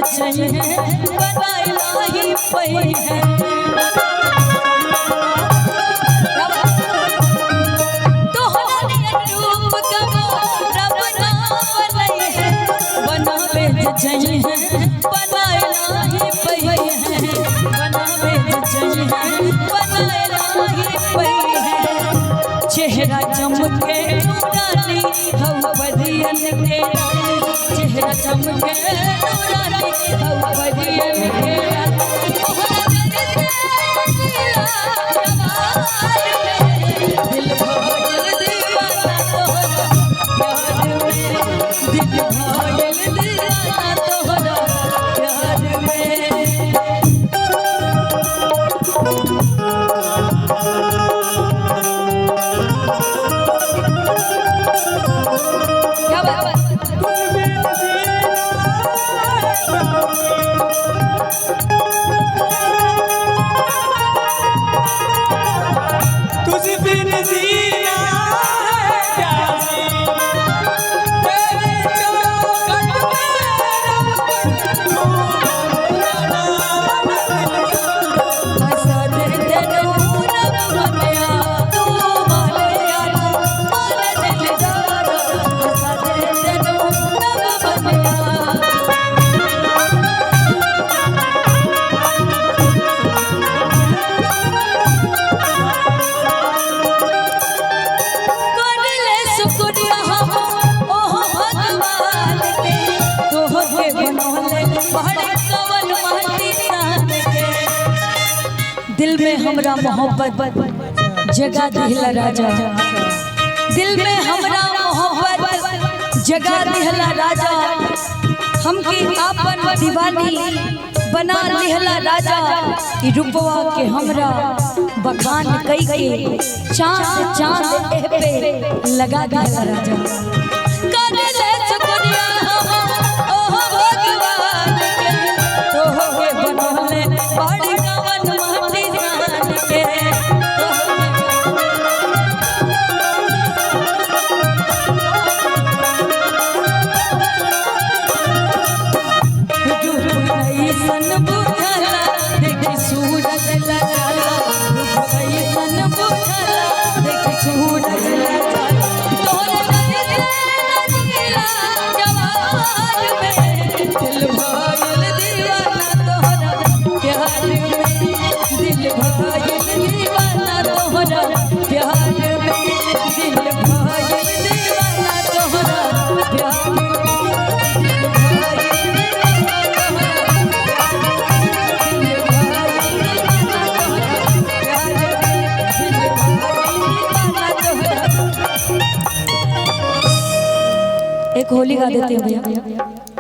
चाहिए बनाइला ही पई है तोहरा रूप कबो रब ना बनई है बनावे चाहिए बनाइला ही पई है बनावे चाहिए बनाइला ही पई है चेहरा चमके नूरानी हम बदियन के रानी चेहरा चमके नूरानी हम बदियन के रानी दिल भोगल दीवाना तोहरा प्यार में क्या बात तुझ बिन जीना है प्यारी तेरी चौखट दिल में हमरा मोहब्बत जगा दिहला राजा दिल में हमरा मोहब्बत जगा दिहला राजा हमके आपन दीवानी बना लिहला राजा ई रूपवा के हमरा बखान कई के चांद चांद एह पे लगा दिहला राजा कर ले शुक्रिया ओह भगवान के तोहके बनौले बड़ी कवन माटी जान के सन बुझला देखी सूरज लगाला सन बुझला देखी सूरज लगाला तोरे नजला जवान में दिल भइल दीवाना तोहरा प्यार में दिल भइल दीवाना तोहरा प्यार में दिल भइल दीवाना तोहरा प्यार में एक होली गा देते हैं भैया।